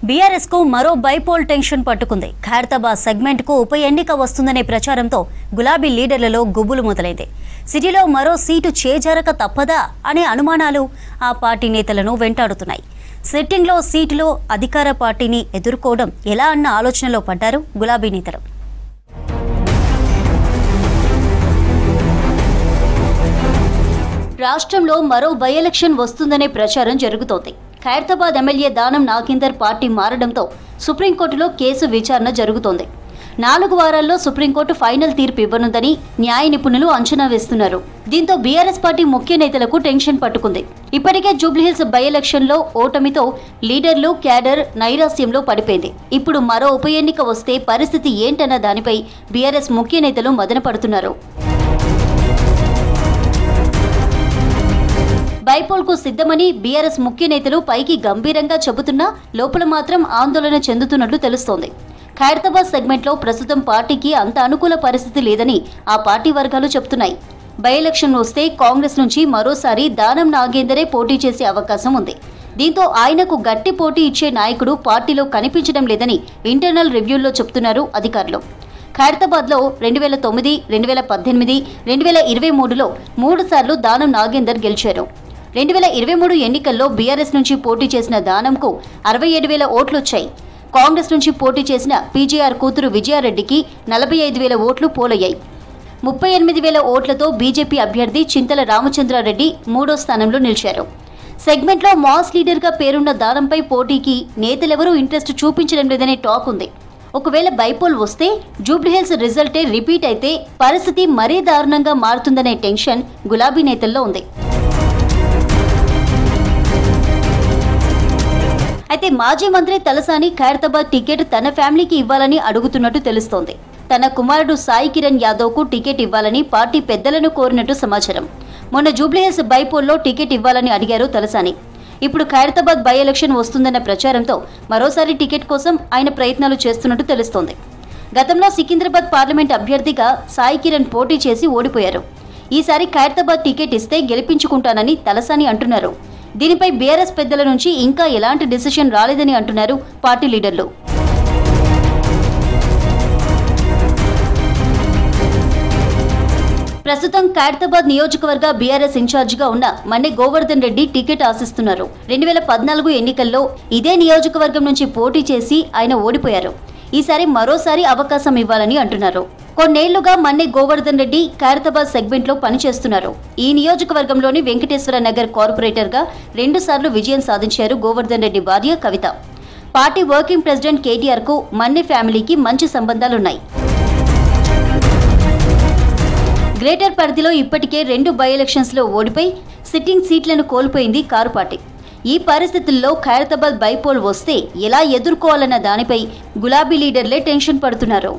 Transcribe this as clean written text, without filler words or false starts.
BRS కు మరో bypoll tension పట్టుకుంది. ఖైరతాబాద్ సెగ్మెంట్ కు ఉప ఎన్నిక వస్తుందనే ప్రచారంతో గులాబీ లీడర్లలో గుబులు మొదలైంది. సిటీలో మరో సీటు చేజారక తప్పదా అనే అనుమానాలు ఆ పార్టీ నేతలను వెంటాడుతున్నాయి. సిట్టింగ్లో సీటులో అధికార పార్టీని ఎదుర్కోవడం ఎలా అన్న ఆలోచనలో పడ్డారు గులాబీ నేతలు. రాష్ట్రంలో మరో బై ఎలక్షన్ వస్తుందనే ప్రచారం జరుగుతోంది. ఖైరతాబాద్ ఎమ్మెల్యే దానం నాగేందర్ పార్టీ మారడంతో సుప్రీంకోర్టులో కేసు విచారణ జరుగుతోంది. 4 వారాల్లో సుప్రీంకోర్టు ఫైనల్ తీర్పు ఇవ్వనుందని న్యాయ నిపుణులు అంచనా వేస్తున్నారు. దీంతో బీఆర్ఎస్ పార్టీ ముఖ్య నేతలకు టెన్షన్ పట్టుకుంది. ఇప్పటికే జూబ్లీహిల్స్ బై ఎలక్షన్లో ఓటమితో లీడర్లు క్యాడర్ నైరాస్యంలో పడిపోయింది. ఇప్పుడు మరో ఉప ఎన్నిక వస్తే పరిస్థితి ఏంటన్న దానిపై బీఆర్ఎస్ ముఖ్య నేతలు మదన పడుతున్నారు. బైపోల్కు సిద్ధమని బీఆర్ఎస్ ముఖ్య నేతలు పైకి గంభీరంగా చెబుతున్నా లోపల మాత్రం ఆందోళన చెందుతున్నట్లు తెలుస్తోంది. ఖైరతాబాద్ సెగ్మెంట్లో ప్రస్తుతం పార్టీకి అంత అనుకూల పరిస్థితి లేదని ఆ పార్టీ వర్గాలు చెబుతున్నాయి. బై ఎలక్షన్ వస్తే కాంగ్రెస్ నుంచి మరోసారి దానం నాగేందరే పోటీ చేసే అవకాశం ఉంది. దీంతో ఆయనకు గట్టి పోటీ ఇచ్చే నాయకుడు పార్టీలో కనిపించడం లేదని ఇంటర్నల్ రివ్యూల్లో చెబుతున్నారు అధికారులు. ఖైరతాబాద్లో 2009, 2018, 2023లో 3 సార్లు దానం నాగేందర్ గెలిచారు. 2023 ఎన్నికల్లో బీఆర్ఎస్ నుంచి పోటీ చేసిన దానంకు 67,000 ఓట్లొచ్చాయి. కాంగ్రెస్ నుంచి పోటీ చేసిన పీజీఆర్ కూతురు విజయారెడ్డికి 45,000 ఓట్లు పోలయ్యాయి. 38,000 ఓట్లతో బీజేపీ అభ్యర్థి చింతల రామచంద్రారెడ్డి 3వ స్థానంలో నిలిచారు. సెగ్మెంట్లో మాస్ లీడర్గా పేరున్న దానంపై పోటీకి నేతలెవరూ ఇంట్రెస్ట్ చూపించడం లేదనే టాక్ ఉంది. ఒకవేళ బైపోల్ వస్తే జూబ్లీహిల్స్ రిజల్టే రిపీట్ అయితే పరిస్థితి మరీ దారుణంగా మారుతుందనే టెన్షన్ గులాబీ నేతల్లో ఉంది. అయితే మాజీ మంత్రి తలసాని ఖైరతాబాద్ టికెట్ తన ఫ్యామిలీకి ఇవ్వాలని అడుగుతున్నట్టు తెలుస్తోంది. తన కుమారుడు సాయి కిరణ్ యాదవ్కు టికెట్ ఇవ్వాలని పార్టీ పెద్దలను కోరినట్టు సమాచారం. మొన్న జూబ్లీహిల్స్ బైపోల్లో టికెట్ ఇవ్వాలని అడిగారు తలసాని. ఇప్పుడు ఖైరతాబాద్ బై ఎలక్షన్ వస్తుందన్న ప్రచారంతో మరోసారి టికెట్ కోసం ఆయన ప్రయత్నాలు చేస్తున్నట్టు తెలుస్తోంది. గతంలో సికింద్రాబాద్ పార్లమెంట్ అభ్యర్థిగా సాయి కిరణ్ పోటీ చేసి ఓడిపోయారు. ఈసారి ఖైరతాబాద్ టికెట్ ఇస్తే గెలిపించుకుంటానని తలసాని అంటున్నారు. దీనిపై బీఆర్ఎస్ పెద్దల నుంచి ఇంకా ఎలాంటి డిసిషన్ రాలేదని అంటున్నారు పార్టీ లీడర్లు. ప్రస్తుతం ఖైరతాబాద్ నియోజకవర్గ బీఆర్ఎస్ ఇన్ఛార్జిగా ఉన్న మన్నె గోవర్ధన్ రెడ్డి టికెట్ ఆశిస్తున్నారు. 2014 ఎన్నికల్లో ఇదే నియోజకవర్గం నుంచి పోటీ చేసి ఆయన ఓడిపోయారు. ఈసారి మరోసారి అవకాశం ఇవ్వాలని అంటున్నారు. కొన్నేళ్లుగా మన్నె గోవర్ధన్ రెడ్డి ఖైరతాబాద్ సెగ్మెంట్లో పనిచేస్తున్నారు. ఈ నియోజకవర్గంలోని వెంకటేశ్వర నగర్ కార్పొరేటర్గా 2 సార్లు విజయం సాధించారు గోవర్ధన్ రెడ్డి భార్య కవిత. పార్టీ వర్కింగ్ ప్రెసిడెంట్ కేటీఆర్కు మన్నె ఫ్యామిలీకి మంచి సంబంధాలున్నాయి. గ్రేటర్ పరిధిలో ఇప్పటికే 2 బై ఎలక్షన్స్లో ఓడిపోయి సిట్టింగ్ సీట్లను కోల్పోయింది కారు పార్టీ. ఈ పరిస్థితుల్లో ఖైరతాబాద్ బైపోల్ వస్తే ఎలా ఎదుర్కోవాలన్న దానిపై గులాబీ లీడర్లే టెన్షన్ పడుతున్నారు.